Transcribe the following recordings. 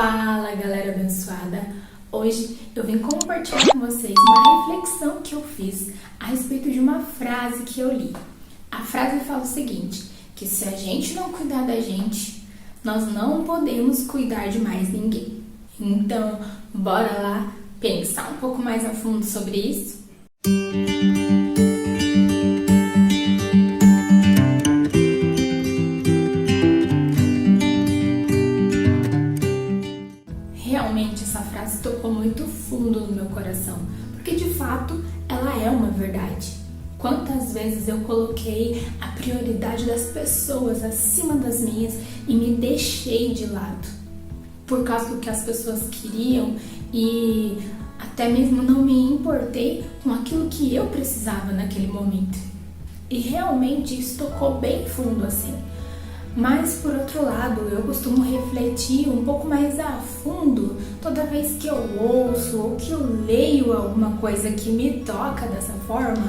Fala, galera abençoada! Hoje eu vim compartilhar com vocês uma reflexão que eu fiz a respeito de uma frase que eu li. A frase fala o seguinte, que se a gente não cuidar da gente, nós não podemos cuidar de mais ninguém. Então, bora lá pensar um pouco mais a fundo sobre isso? Realmente essa frase tocou muito fundo no meu coração, porque de fato ela é uma verdade. Quantas vezes eu coloquei a prioridade das pessoas acima das minhas e me deixei de lado por causa do que as pessoas queriam e até mesmo não me importei com aquilo que eu precisava naquele momento. E realmente isso tocou bem fundo assim. Mas, por outro lado, eu costumo refletir um pouco mais a fundo toda vez que eu ouço ou que eu leio alguma coisa que me toca dessa forma,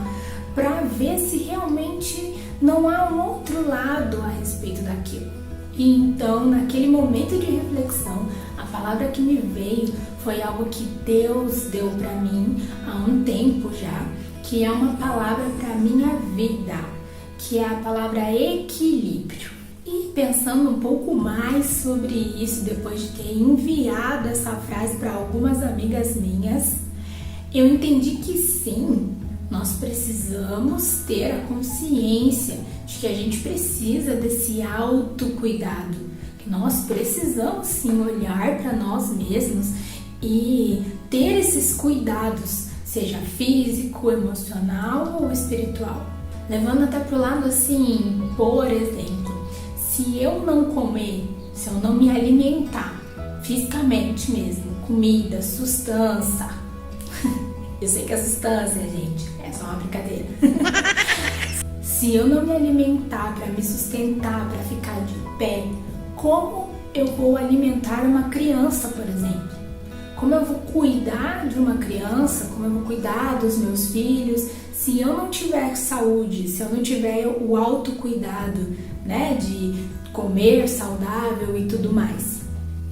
para ver se realmente não há um outro lado a respeito daquilo. E então, naquele momento de reflexão, a palavra que me veio foi algo que Deus deu para mim há um tempo já, que é uma palavra para minha vida, que é a palavra equilíbrio. E pensando um pouco mais sobre isso, depois de ter enviado essa frase para algumas amigas minhas, eu entendi que sim, nós precisamos ter a consciência de que a gente precisa desse autocuidado, que nós precisamos sim olhar para nós mesmos e ter esses cuidados, seja físico, emocional ou espiritual. Levando até para o lado assim, por exemplo, se eu não comer, se eu não me alimentar fisicamente mesmo, comida, sustância, eu sei que é sustância, gente, é só uma brincadeira. Se eu não me alimentar para me sustentar, para ficar de pé, como eu vou alimentar uma criança, por exemplo? Como eu vou cuidar de uma criança, como eu vou cuidar dos meus filhos, se eu não tiver saúde, se eu não tiver o autocuidado, né, de comer saudável e tudo mais.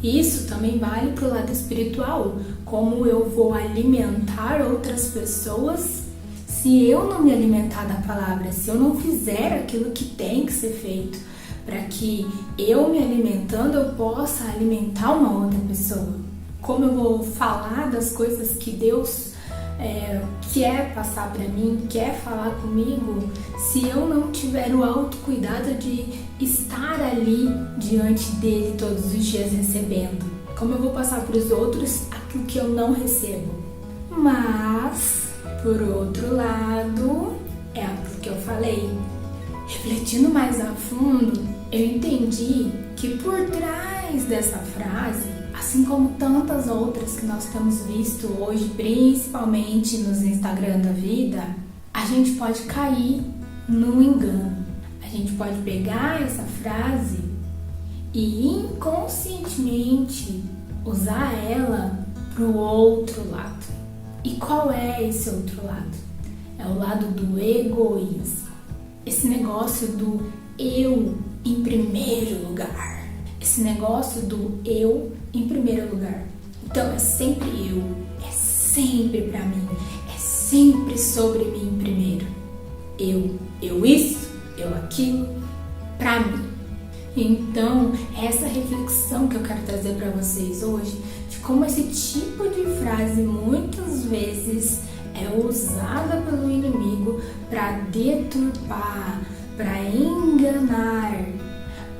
Isso também vale para o lado espiritual, como eu vou alimentar outras pessoas se eu não me alimentar da palavra, se eu não fizer aquilo que tem que ser feito, para que eu me alimentando eu possa alimentar uma outra pessoa. Como eu vou falar das coisas que Deus quer passar para mim, quer falar comigo, se eu não tiver o autocuidado de estar ali diante dele todos os dias recebendo? Como eu vou passar para os outros aquilo que eu não recebo? Mas, por outro lado, é aquilo que eu falei. Refletindo mais a fundo, eu entendi que por trás dessa frase, assim como tantas outras que nós temos visto hoje, principalmente nos Instagram da vida, a gente pode cair no engano. A gente pode pegar essa frase e inconscientemente usar ela para o outro lado. E qual é esse outro lado? É o lado do egoísmo. Esse negócio do eu em primeiro lugar. Esse negócio do eu em primeiro lugar. Então é sempre eu, é sempre pra mim, é sempre sobre mim primeiro. Eu isso, eu aquilo, pra mim. Então, essa reflexão que eu quero trazer pra vocês hoje, de como esse tipo de frase muitas vezes é usada pelo inimigo pra deturpar, pra enganar,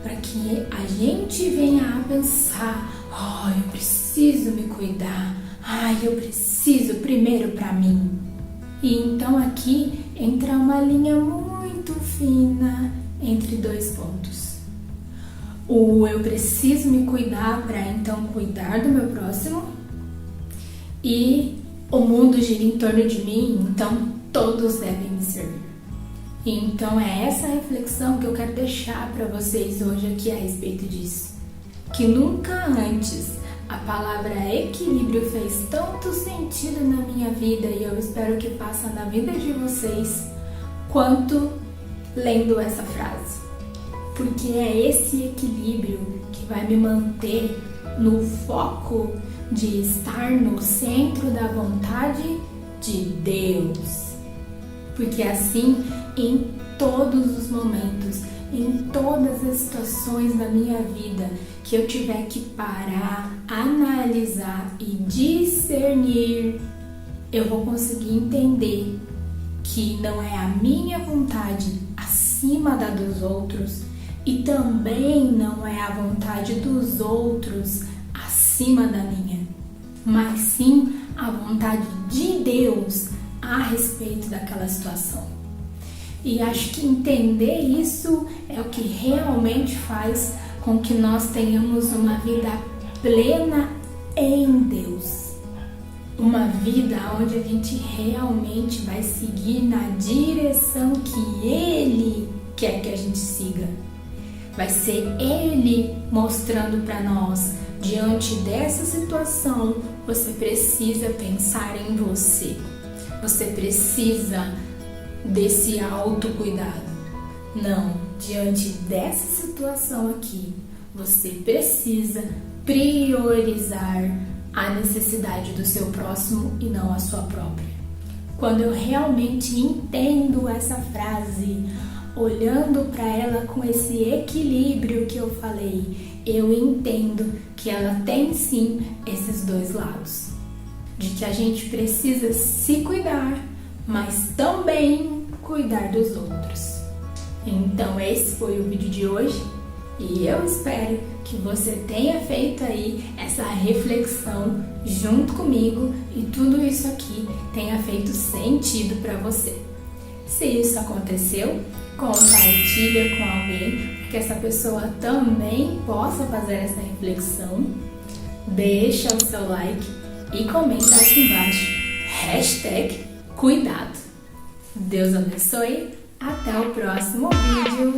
para que a gente venha a pensar, eu preciso me cuidar, eu preciso primeiro para mim. E então aqui entra uma linha muito fina entre dois pontos. O eu preciso me cuidar para então cuidar do meu próximo, e o mundo gira em torno de mim, então todos devem me servir. Então é essa reflexão que eu quero deixar para vocês hoje aqui a respeito disso. Que nunca antes a palavra equilíbrio fez tanto sentido na minha vida, e eu espero que faça na vida de vocês, quanto lendo essa frase. Porque é esse equilíbrio que vai me manter no foco de estar no centro da vontade de Deus. Porque assim, em todos os momentos, em todas as situações da minha vida que eu tiver que parar, analisar e discernir, eu vou conseguir entender que não é a minha vontade acima da dos outros e também não é a vontade dos outros acima da minha, mas sim a vontade de Deus a respeito daquela situação. E acho que entender isso é o que realmente faz com que nós tenhamos uma vida plena em Deus. Uma vida onde a gente realmente vai seguir na direção que Ele quer que a gente siga. Vai ser Ele mostrando para nós, diante dessa situação, você precisa pensar em você. Você precisa desse autocuidado. Não, diante dessa situação aqui, você precisa priorizar a necessidade do seu próximo e não a sua própria. Quando eu realmente entendo essa frase, olhando para ela com esse equilíbrio que eu falei, eu entendo que ela tem sim esses dois lados. De que a gente precisa se cuidar, mas também cuidar dos outros. Então esse foi o vídeo de hoje e eu espero que você tenha feito aí essa reflexão junto comigo e tudo isso aqui tenha feito sentido para você. Se isso aconteceu, compartilha com alguém para que essa pessoa também possa fazer essa reflexão. Deixa o seu like e comenta aqui embaixo #cuidado. Deus abençoe. Até o próximo vídeo.